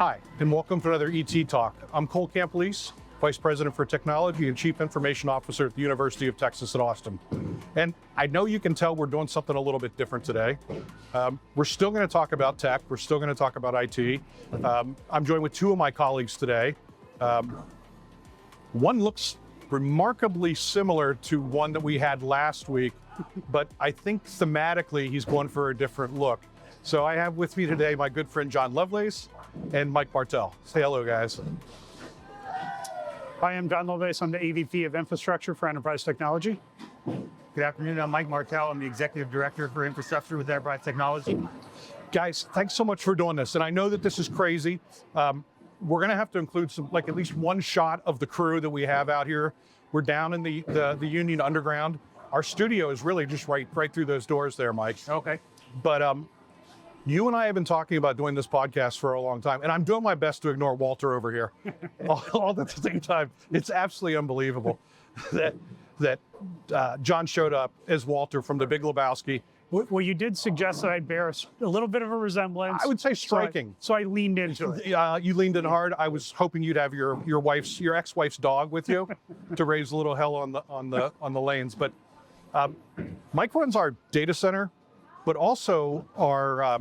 Hi, and welcome to another ET Talk. I'm Cole Camplese, Vice President for Technology and Chief Information Officer at the University of Texas at Austin. And I know you can tell we're doing something a little bit different today. We're still going to talk about tech. We're still going to talk about IT. I'm joined with two of my colleagues today. One looks remarkably similar to one that we had last week, but I think thematically he's going for a different look. So I have with me today my good friend John Lovelace and Mike Martell. Say hello, guys. Hi, I'm John Lovelace. I'm the AVP of Infrastructure for Enterprise Technology. Good afternoon. I'm Mike Martell. I'm the Executive Director for Infrastructure with Enterprise Technology. Guys, thanks so much for doing this. And I know that this is crazy. We're going to have to include some, like at least one shot of the crew that we have out here. We're down in the Union Underground. Our studio is really just right through those doors there, Mike. Okay. But you and I have been talking about doing this podcast for a long time, and I'm doing my best to ignore Walter over here all at the same time. It's absolutely unbelievable that John showed up as Walter from The Big Lebowski. Well, you did suggest that I bear a little bit of a resemblance. I would say striking. So I leaned into it. You leaned in hard. I was hoping you'd have your ex-wife's dog with you to raise a little hell on the lanes. But Mike runs our data center, but also our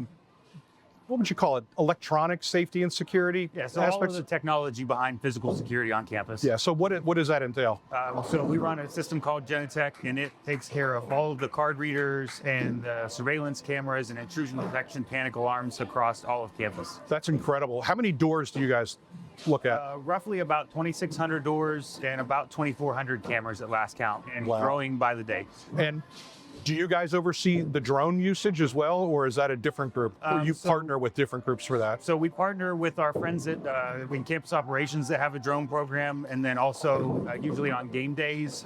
what would you call it? Electronic safety and security. Yeah, so all of the technology behind physical security on campus. Yeah, so what does that entail? So we run a system called Genetech, and it takes care of all of the card readers and surveillance cameras and intrusion detection panic alarms across all of campus. That's incredible. How many doors do you guys look at? Roughly about 2,600 doors and about 2,400 cameras at last count, and growing by the day. And do you guys oversee the drone usage as well, or is that a different group? Or you partner with different groups for that? So we partner with our friends at in campus operations that have a drone program, and then also usually on game days,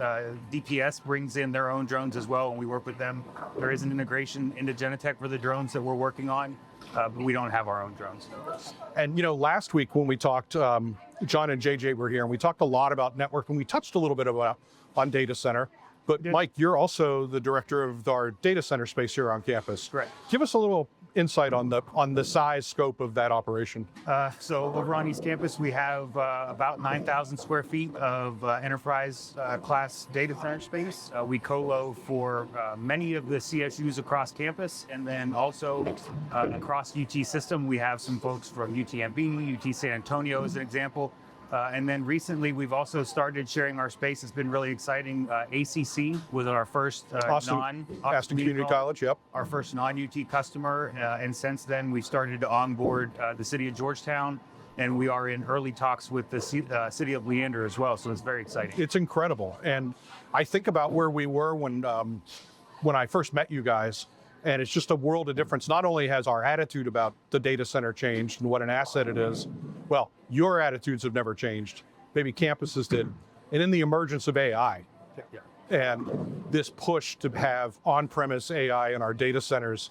DPS brings in their own drones as well, and we work with them. There is an integration into Genetech for the drones that we're working on, but we don't have our own drones. And last week when we talked, John and JJ were here, and we talked a lot about network, and we touched a little bit on data center. But Mike, you're also the director of our data center space here on campus. Correct. Give us a little insight on the size, scope of that operation. So over on East Campus, we have about 9,000 square feet of enterprise class data center space. We co-lo for many of the CSUs across campus, and then also across UT system, we have some folks from UTMB, UT San Antonio as an example. And then recently, we've also started sharing our space. It's been really exciting. ACC was our first Austin Community College, yep. Our first non-UT customer. And since then, we started to onboard the city of Georgetown. And we are in early talks with the city of Leander as well. So it's very exciting. It's incredible. And I think about where we were when I first met you guys. And it's just a world of difference. Not only has our attitude about the data center changed and what an asset it is, well, your attitudes have never changed. Maybe campuses did. And in the emergence of AI, and this push to have on-premise AI in our data centers,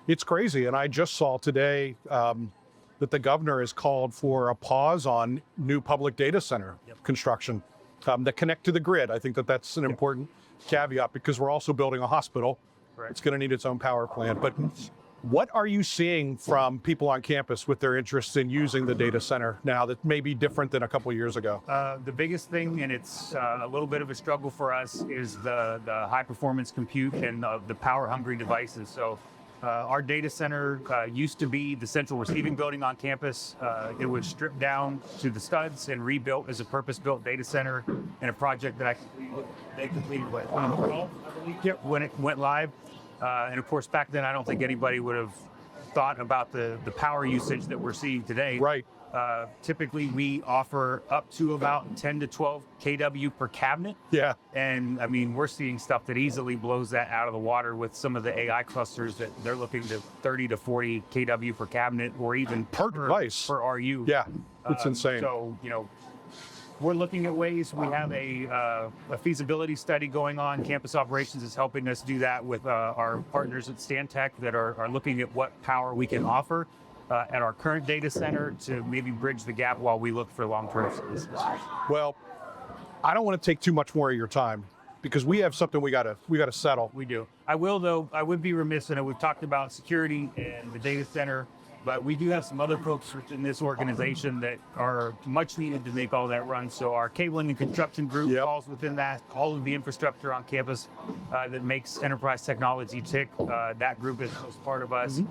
it's crazy. And I just saw today that the governor has called for a pause on new public data center construction that connect to the grid. I think that's an important caveat, because we're also building a hospital. Right. It's going to need its own power plant. But what are you seeing from people on campus with their interest in using the data center now that may be different than a couple of years ago? The biggest thing, and it's a little bit of a struggle for us, is the high performance compute and the power hungry devices. So our data center used to be the central receiving building on campus. It was stripped down to the studs and rebuilt as a purpose-built data center in a project that they completed when it went live. And of course, back then, I don't think anybody would have thought about the power usage that we're seeing today. Right. Typically, we offer up to about 10 to 12 kW per cabinet. Yeah. And I mean, we're seeing stuff that easily blows that out of the water with some of the AI clusters that they're looking to 30 to 40 kW per cabinet, or even per device per RU. Yeah, it's insane. So, we're looking at ways. We have a feasibility study going on. Campus operations is helping us do that with our partners at Stantec that are looking at what power we can offer at our current data center to maybe bridge the gap while we look for long-term solutions. Well, I don't want to take too much more of your time, because we have something we gotta settle. We do. I would be remiss, and we've talked about security and the data center. But we do have some other folks within this organization that are much needed to make all that run. So our cabling and construction group falls within that. All of the infrastructure on campus that makes enterprise technology tick, that group is part of us.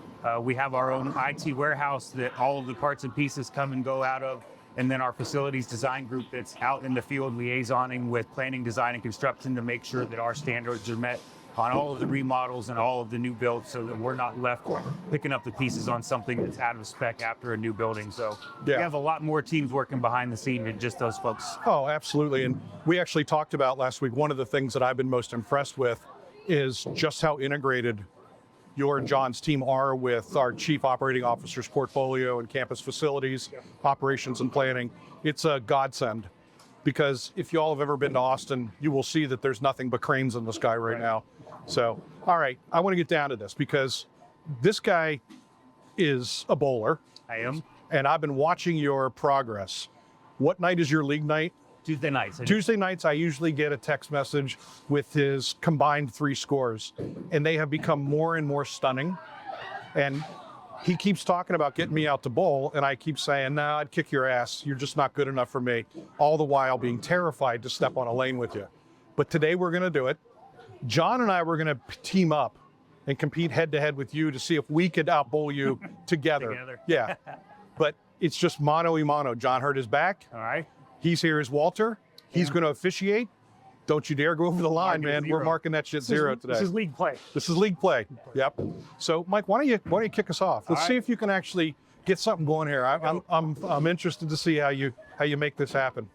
We have our own IT warehouse that all of the parts and pieces come and go out of. And then our facilities design group that's out in the field liaisoning with planning, design, and construction to make sure that our standards are met on all of the remodels and all of the new builds, so that we're not left picking up the pieces on something that's out of spec after a new building. So we have a lot more teams working behind the scene than just those folks. Oh, absolutely. And we actually talked about last week, one of the things that I've been most impressed with is just how integrated your and John's team are with our chief operating officer's portfolio and campus facilities, operations and planning. It's a godsend, because if you all have ever been to Austin, you will see that there's nothing but cranes in the sky right now. So, all right, I want to get down to this, because this guy is a bowler. I am. And I've been watching your progress. What night is your league night? Tuesday nights. Tuesday nights, I usually get a text message with his combined 3 scores, and they have become more and more stunning. And he keeps talking about getting me out to bowl, and I keep saying, no, I'd kick your ass. You're just not good enough for me. All the while being terrified to step on a lane with you. But today we're going to do it. John and I were going to team up and compete head-to-head with you to see if we could out-bowl you together. Yeah. But it's just mano-a-mano. John hurt his back. All right. He's here as Walter. He's going to officiate. Don't you dare go over the line, man. We're marking that shit 0 today. This is league play. This is league play. Yep. So, Mike, why don't you kick us off? Let's see if you can actually get something going here. I'm interested to see how you make this happen.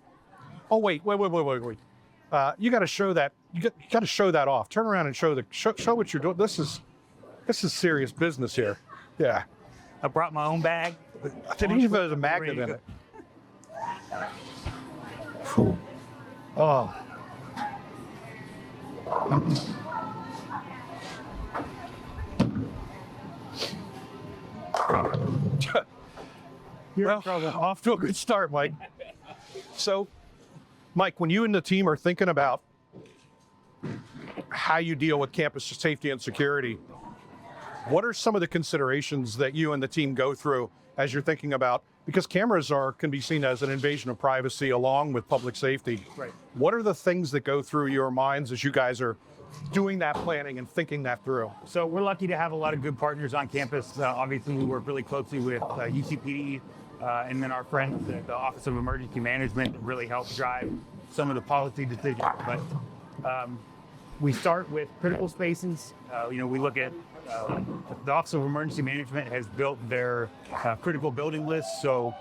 Oh wait. You got to show that. You got to show that off. Turn around and show what you're doing. This is serious business here. Yeah. I brought my own bag. I didn't even have a magnet in it. Oh. Well, off to a good start, Mike. So, Mike, when you and the team are thinking about how you deal with campus safety and security, what are some of the considerations that you and the team go through as you're thinking about, because cameras can be seen as an invasion of privacy along with public safety. Right. What are the things that go through your minds as you guys are doing that planning and thinking that through? So we're lucky to have a lot of good partners on campus. Obviously, we work really closely with UCPD and then our friends at the Office of Emergency Management that really help drive some of the policy decisions. But we start with critical spaces. We look at the Office of Emergency Management has built their critical building list. So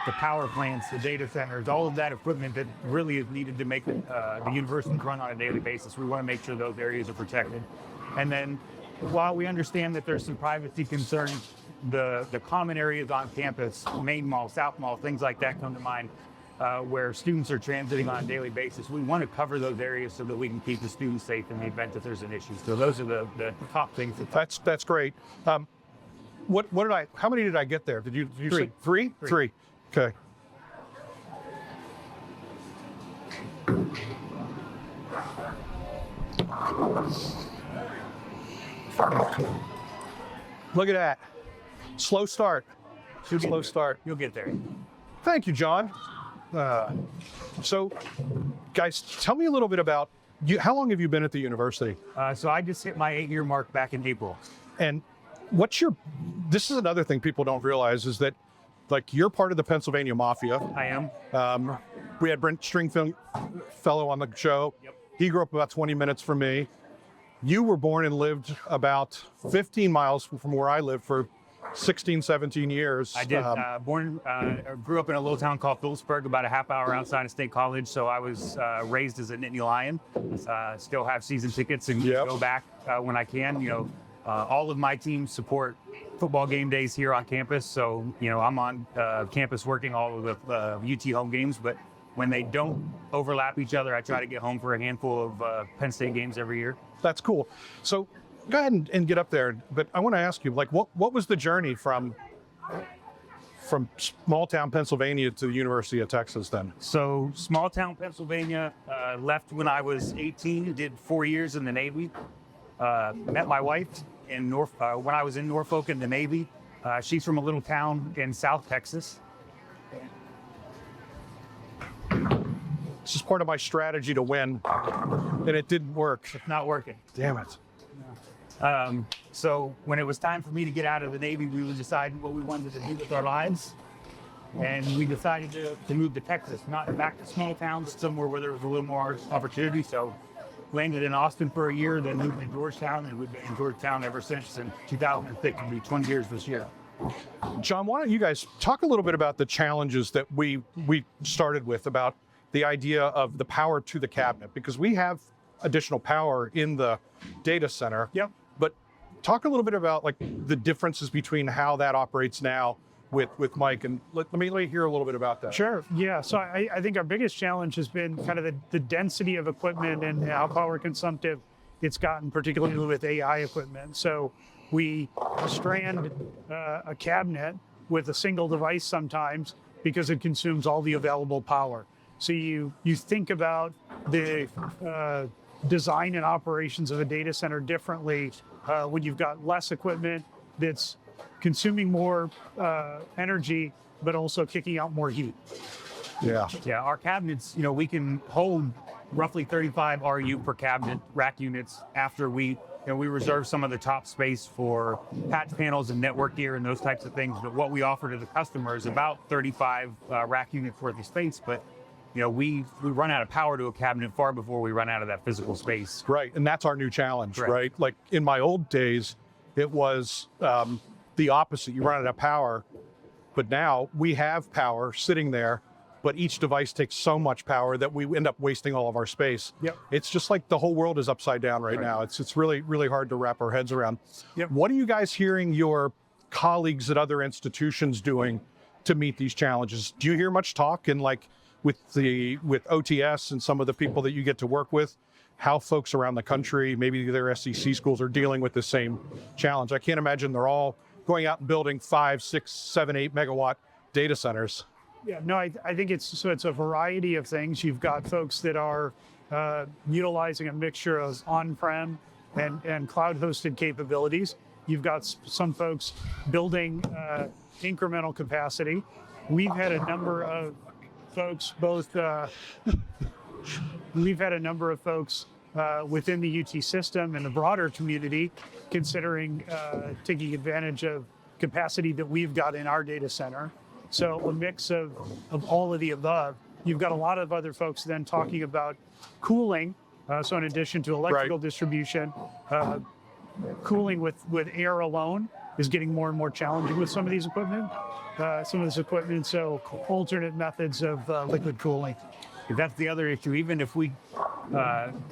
the power plants, the data centers, all of that equipment that really is needed to make the university run on a daily basis. We want to make sure those areas are protected. And then while we understand that there's some privacy concerns, the common areas on campus, main mall, south mall, things like that come to mind, where students are transiting on a daily basis. We want to cover those areas so that we can keep the students safe in the event that there's an issue. So those are the top things. That's great. How many did I get there? Did you 3. say 3? 3. Okay. Look at that. Slow start. Slow start. You'll get there. Thank you, John. So, guys, tell me a little bit about you. How long have you been at the university? So I just hit my 8-year mark back in April. And this is another thing people don't realize is that, like, you're part of the Pennsylvania Mafia. I am. We had Brent Stringfellow on the show. Yep. He grew up about 20 minutes from me. You were born and lived about 15 miles from where I lived for 16, 17 years. I did. Grew up in a little town called Phillipsburg, about a half hour outside of State College. So I was raised as a Nittany Lion. Still have season tickets and go back when I can. All of my teams support football game days here on campus. So, I'm on campus working all of the UT home games. But when they don't overlap each other, I try to get home for a handful of Penn State games every year. That's cool. So go ahead and get up there. But I want to ask you, like, what was the journey from small town Pennsylvania to the University of Texas then? So small town Pennsylvania, left when I was 18, did 4 years in the Navy. Met my wife when I was in Norfolk in the Navy. She's from a little town in South Texas. This is part of my strategy to win, and it didn't work. It's not working. Damn it. So when it was time for me to get out of the Navy, we were deciding what we wanted to do with our lives. And we decided to move to Texas, not back to small towns, somewhere where there was a little more opportunity. So landed in Austin for a year, then moved to Georgetown, and we've been in Georgetown ever since in 2006. It'll be 20 years this year. John, why don't you guys talk a little bit about the challenges that we started with about the idea of the power to the cabinet, because we have additional power in the data center. Yep. But talk a little bit about like the differences between how that operates now with Mike, and let me hear a little bit about that. Sure. Yeah. So I think our biggest challenge has been kind of the density of equipment and how power consumptive it's gotten, particularly with AI equipment. So we strand a cabinet with a single device sometimes because it consumes all the available power. So you think about the design and operations of a data center differently when you've got less equipment that's consuming more energy, but also kicking out more heat. Yeah. Yeah, our cabinets, we can hold roughly 35 RU per cabinet rack units after we reserve some of the top space for patch panels and network gear and those types of things. But what we offer to the customer is about 35 rack units worth of space. But we run out of power to a cabinet far before we run out of that physical space. Right, and that's our new challenge, Correct. right? Like in my old days, it was the opposite. You run out of power, but now we have power sitting there, but each device takes so much power that we end up wasting all of our space. Yep. It's just like the whole world is upside down right now. It's really, really hard to wrap our heads around. Yep. What are you guys hearing your colleagues at other institutions doing to meet these challenges? Do you hear much talk in like with OTS and some of the people that you get to work with, how folks around the country, maybe their SEC schools, are dealing with the same challenge? I can't imagine they're all going out and building 5, 6, 7, 8 megawatt data centers. Yeah, no, I think it's a variety of things. You've got folks that are utilizing a mixture of on-prem and cloud-hosted capabilities. You've got some folks building incremental capacity. We've had a number of folks within the UT system and the broader community considering taking advantage of capacity that we've got in our data center. So a mix of all of the above. You've got a lot of other folks then talking about cooling. So in addition to electrical distribution, cooling with air alone is getting more and more challenging with some of these equipment. So alternate methods of liquid cooling. That's the other issue. Even if we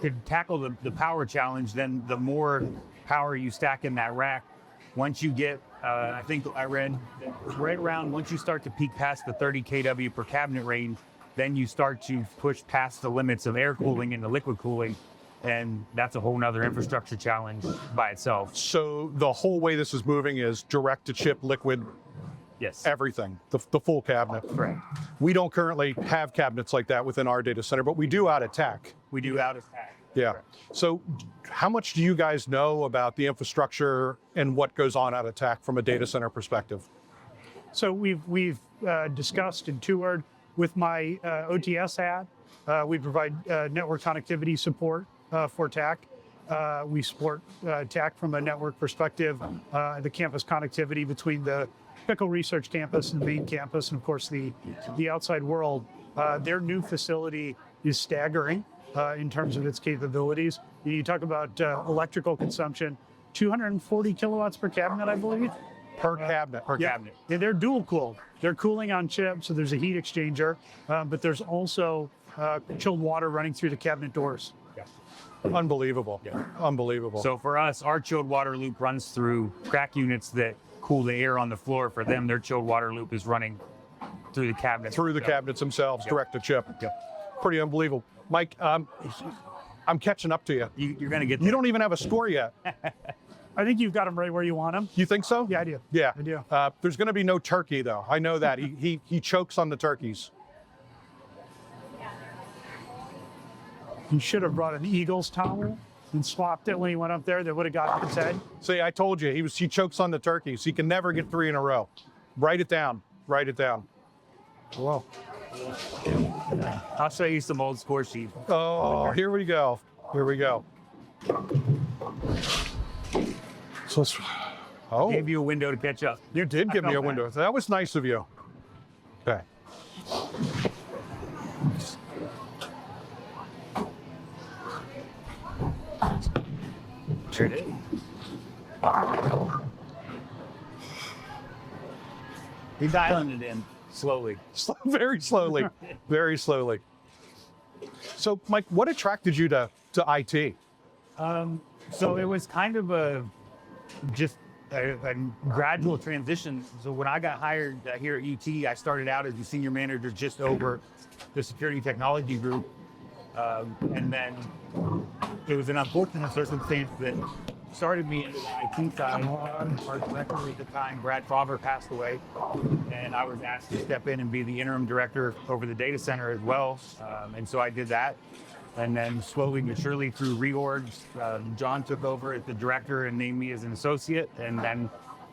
could tackle the power challenge, then the more power you stack in that rack, once you get, I think I read right around, once you start to peak past the 30 kW per cabinet range, then you start to push past the limits of air cooling into liquid cooling. And that's a whole nother infrastructure challenge by itself. So the whole way this is moving is direct to chip liquid. Yes. Everything, the full cabinet. Correct. We don't currently have cabinets like that within our data center, but we do out at TAC. We do out of TAC. Yeah. Correct. So how much do you guys know about the infrastructure and what goes on out at TAC from a data center perspective? So we've discussed and toured with my OTS hat. We provide network connectivity support for TAC. We support TAC from a network perspective, the campus connectivity between the Pickle Research Campus and the main campus, and of course the outside world. Their new facility is staggering in terms of its capabilities. You talk about electrical consumption, 240 kilowatts per cabinet, I believe. Per cabinet. Per cabinet. And they're dual cooled. They're cooling on chip, so there's a heat exchanger, but there's also chilled water running through the cabinet doors. Unbelievable. Yeah. Unbelievable. So for us, our chilled water loop runs through crack units that cool the air on the floor. For them, their chilled water loop is running through the cabinets. through the cabinets themselves, direct to chip. Yep. Pretty unbelievable. Mike, I'm catching up to you. You're going to get there. You don't even have a score yet. I think you've got them right where you want them. You think so? Yeah, I do. Yeah. I do. There's going to be no turkey, though. I know that. He chokes on the turkeys. You should have brought an Eagles towel. and swapped it when he went up there, that would have gotten his head. See, I told you, he chokes on the turkey, so he can never get 3 in a row. Write it down. Write it down. Whoa. I'll show you some old score sheet. Oh, here we go. Here we go. So let's, oh, Gave you a window to catch up. you did give me a felt window. That was nice of you. Okay. Sure did. You're dialing it in slowly. Very slowly. Very slowly. So, Mike, what attracted you to IT? So it was kind of a gradual transition. So when I got hired here at UT, I started out as the senior manager just over the security technology group. And then it was an unfortunate circumstance that started me into the IT side. Our director at the time, Brad Favre, passed away, and I was asked to step in and be the interim director over the data center as well. And so I did that. And then slowly but surely through reorgs, John took over as the director and named me as an associate. And then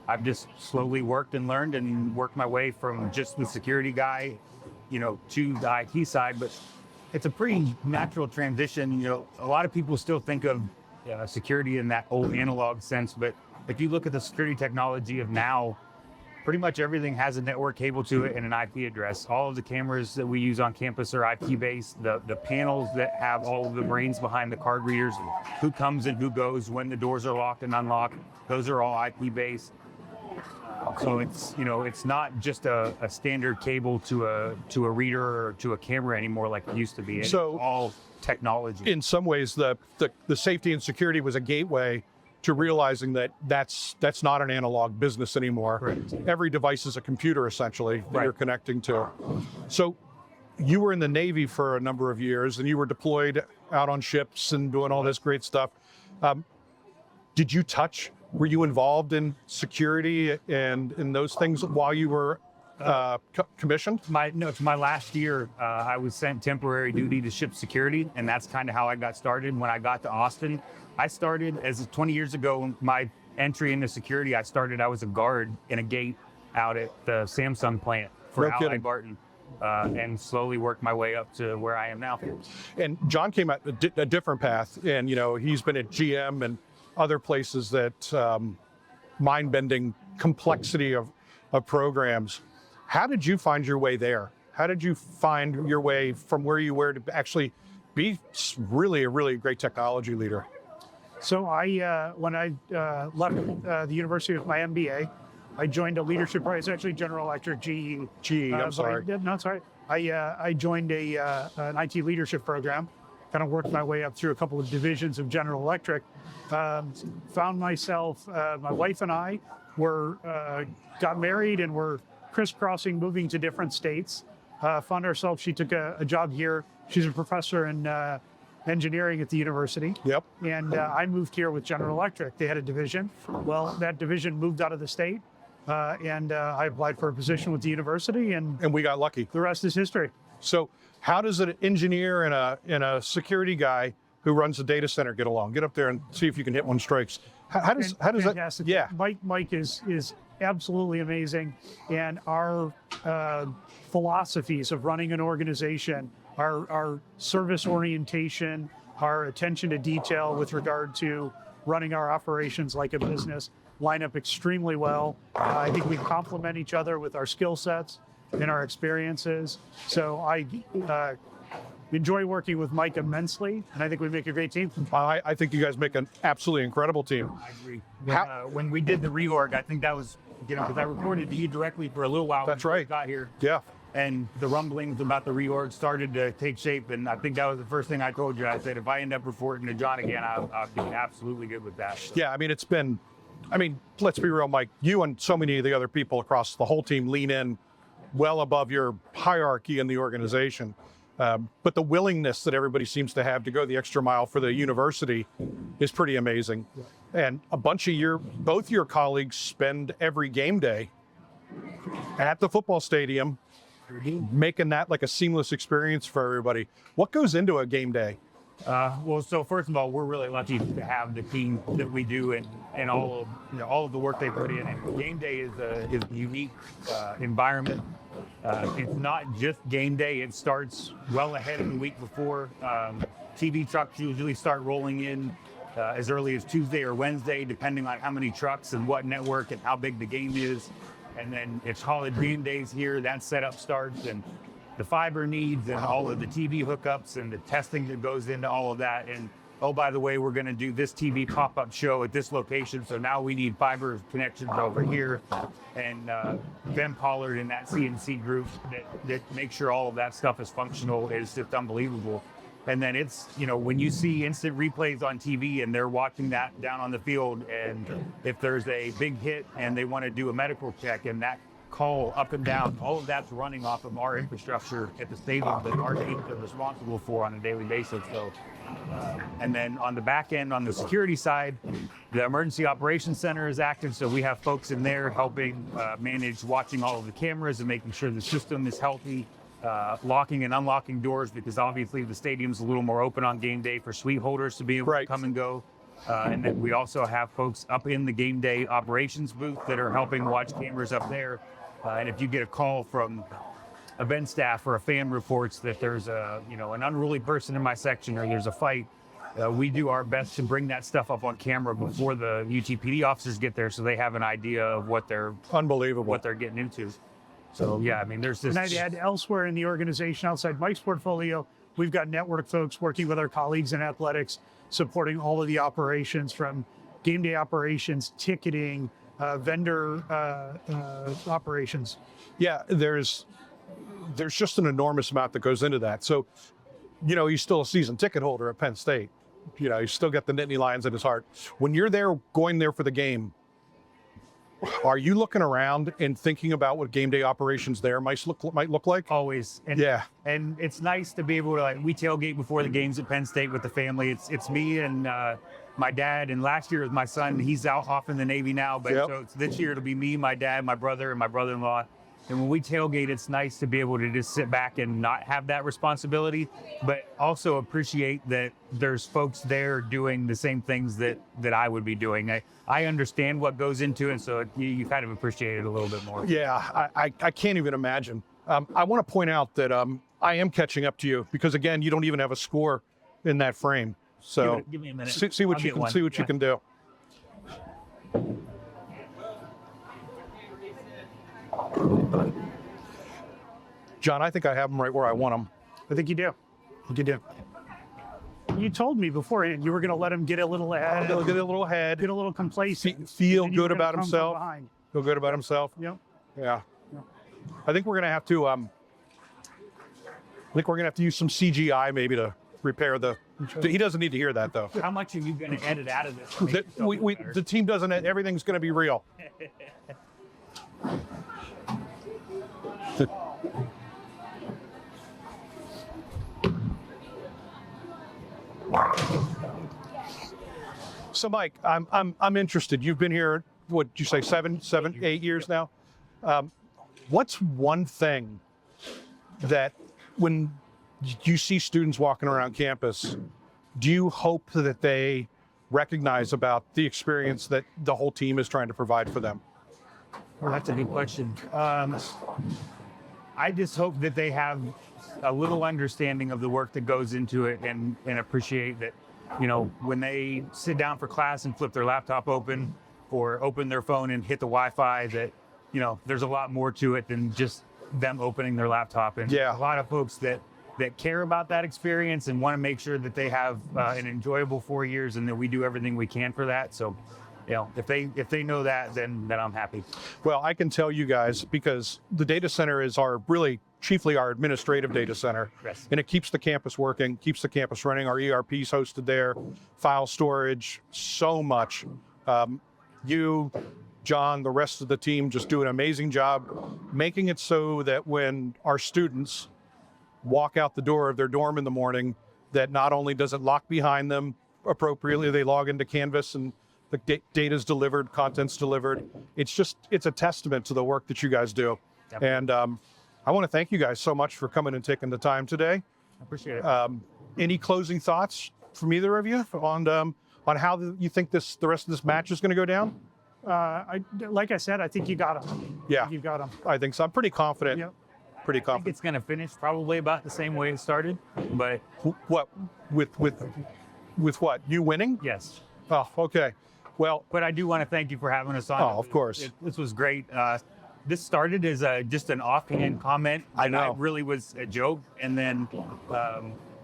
I've just slowly worked and learned and worked my way from just the security guy, to the IT side. But it's a pretty natural transition. A lot of people still think of security in that old analog sense. But if you look at the security technology of now, pretty much everything has a network cable to it and an IP address. All of the cameras that we use on campus are IP-based. The panels that have all of the brains behind the card readers, who comes and who goes, when the doors are locked and unlocked, those are all IP-based. So it's not just a standard cable to a reader or to a camera anymore like it used to be. It's all technology. In some ways, the safety and security was a gateway to realizing that that's not an analog business anymore. Correct. Every device is a computer, essentially, that Right. you're connecting to. So you were in the Navy for a number of years, and you were deployed out on ships and doing all this great stuff. Were you involved in security and in those things while you were commissioned? It's my last year. I was sent temporary duty to ship security, and that's kind of how I got started. When I got to Austin, I started as 20 years ago. My entry into security, I was a guard in a gate out at the Samsung plant for No Ally kidding. Barton, and slowly worked my way up to where I am now. And John came at a different path, and he's been at GM and other places that mind-bending complexity of programs. How did you find your way there? How did you find your way from where you were to actually be really a really great technology leader? So when I left the university with my MBA, I joined a leadership program. It's actually General Electric, GE. I'm sorry. No, it's all right. I joined an IT leadership program, kind of worked my way up through a couple of divisions of General Electric. Found myself, my wife and I got married and were crisscrossing, moving to different states. Found ourselves, she took a job here. She's a professor in engineering at the university. Yep. And I moved here with General Electric. They had a division. Well, that division moved out of the state, and I applied for a position with the university, and And we got lucky. the rest is history. So how does an engineer and a security guy who runs a data center get along? Get up there and see if you can hit one strikes. How does that? Fantastic. Yeah. Mike is absolutely amazing, and our philosophies of running an organization, our service orientation, our attention to detail with regard to running our operations like a business line up extremely well. I think we complement each other with our skill sets and our experiences. So I enjoy working with Mike immensely, and I think we make a great team. I think you guys make an absolutely incredible team. I agree. When we did the reorg, I think that was, because I reported to you directly for a little while. That's when we right. Got here. Yeah. And the rumblings about the reorg started to take shape, and I think that was the first thing I told you. I said, if I end up reporting to John again, I'll be absolutely good with that. So. Yeah, let's be real, Mike. You and so many of the other people across the whole team lean in well above your hierarchy in the organization. But the willingness that everybody seems to have to go the extra mile for the university is pretty amazing. And both your colleagues spend every game day at the football stadium, making that like a seamless experience for everybody. What goes into a game day? Well, so first of all, we're really lucky to have the team that we do and all of the work they put in. And game day is a unique environment. It's not just game day. It starts well ahead of the week before. TV trucks usually start rolling in as early as Tuesday or Wednesday, depending on how many trucks and what network and how big the game is. And then it's holiday game days here. That setup starts, and the fiber needs and all of the TV hookups and the testing that goes into all of that. And oh, by the way, we're going to do this TV pop-up show at this location, so now we need fiber connections over here. And Ben Pollard and that CNC group that make sure all of that stuff is functional is just unbelievable. And then it's, when you see instant replays on TV and they're watching that down on the field, and if there's a big hit and they want to do a medical check, and that call up and down, all of that's running off of our infrastructure at the stadium that our teams are responsible for on a daily basis. So, and then on the back end, on the security side, the emergency operations center is active. So we have folks in there helping manage watching all of the cameras and making sure the system is healthy. Locking and unlocking doors, because obviously the stadium's a little more open on game day for suite holders to be able to come and go. And then we also have folks up in the game day operations booth that are helping watch cameras up there. And if you get a call from event staff or a fan reports that there's an unruly person in my section or there's a fight, we do our best to bring that stuff up on camera before the UTPD officers get there, so they have an idea of what they're getting into. So yeah, I mean, there's this. And I'd add, elsewhere in the organization outside Mike's portfolio, we've got network folks working with our colleagues in athletics, supporting all of the operations, from game day operations, ticketing, vendor operations. Yeah, there's just an enormous amount that goes into that. So, he's still a season ticket holder at Penn State. You still get the Nittany Lions in his heart. When you're there, going there for the game, are you looking around and thinking about what game day operations there might look like? Always. And, yeah. And it's nice to be able to, we tailgate before the games at Penn State with the family. It's me and my dad, and last year was my son. He's out off in the Navy now, but so this year it'll be me, my dad, my brother, and my brother-in-law. And when we tailgate, it's nice to be able to just sit back and not have that responsibility, but also appreciate that there's folks there doing the same things that I would be doing. I understand what goes into it, so you kind of appreciate it a little bit more. Yeah, I can't even imagine. I want to point out that I am catching up to you, because again, you don't even have a score in that frame. So give me a minute. See what you can do. John, I think I have them right where I want them. I think you do. You told me beforehand you were going to let him get a little ahead. Get a little ahead. Get a little complacent. Feel good about himself. Feel good about himself. Yep. Yeah. I think we're going to have to. Use some CGI maybe to repair the. He doesn't need to hear that though. How much are you going to edit out of this? The team doesn't. Everything's going to be real. So Mike, I'm interested. You've been here, what did you say, 8 years now? What's one thing that when you see students walking around campus, do you hope that they recognize about the experience that the whole team is trying to provide for them? Well, that's a good question. I just hope that they have a little understanding of the work that goes into it, and appreciate that, when they sit down for class and flip their laptop open or open their phone and hit the Wi-Fi, that, there's a lot more to it than just them opening their laptop. And a lot of folks that care about that experience and want to make sure that they have an enjoyable 4 years, and that we do everything we can for that. So, if they know that, then I'm happy. Well, I can tell you guys, because the data center is chiefly our administrative data center. Yes. And it keeps the campus working, keeps the campus running. Our ERP's hosted there, file storage, so much. You, John, the rest of the team just do an amazing job making it so that when our students walk out the door of their dorm in the morning, that not only does it lock behind them appropriately, they log into Canvas and the data's delivered, content's delivered. It's a testament to the work that you guys do. Yep. And I want to thank you guys so much for coming and taking the time today. I appreciate it. any closing thoughts from either of you on how you think the rest of this match is going to go down? Like I said, I think you got him. Yeah, You've got him. I think so. I'm pretty confident. Yep. Pretty I think confident. it's going to finish probably about the same way it started, but What with what? You winning? yes. Oh, okay. Well, But I do want to thank you for having us on. Oh, of course. This was great. This started as just an offhand comment. I know. It really was a joke. And then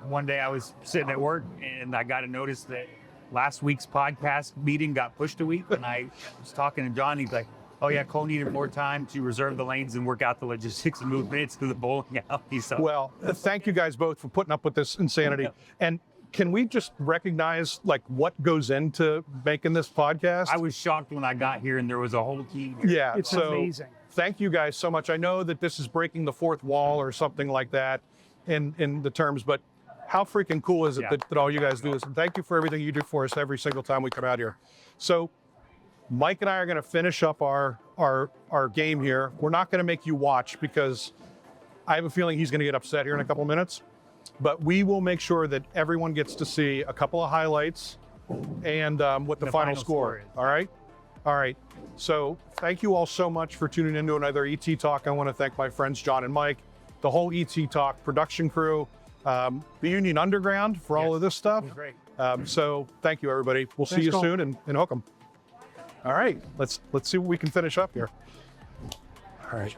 one day I was sitting at work and I got a notice that last week's podcast meeting got pushed a week. And I was talking to John. He's like, oh, yeah, Cole needed more time to reserve the lanes and work out the logistics and move minutes to the bowling alley. So, well, thank you guys both for putting up with this insanity. And can we just recognize like what goes into making this podcast? I was shocked when I got here and there was a whole team here. Yeah, It's so amazing. thank you guys so much. I know that this is breaking the fourth wall or something like that in the terms, but how freaking cool is it Yeah. that all you guys do this? And thank you for everything you do for us every single time we come out here. So Mike and I are going to finish up our game here. We're not going to make you watch because I have a feeling he's going to get upset here in a couple minutes. But we will make sure that everyone gets to see a couple of highlights and what the final score is. All right? All right. So thank you all so much for tuning into another ET Talk. I want to thank my friends John and Mike, the whole ET Talk production crew, the Union Underground for all of this stuff. It was great. So thank you, everybody. We'll see Thanks, you Cole. soon and hook 'em. All right. Let's see what we can finish up here. All right.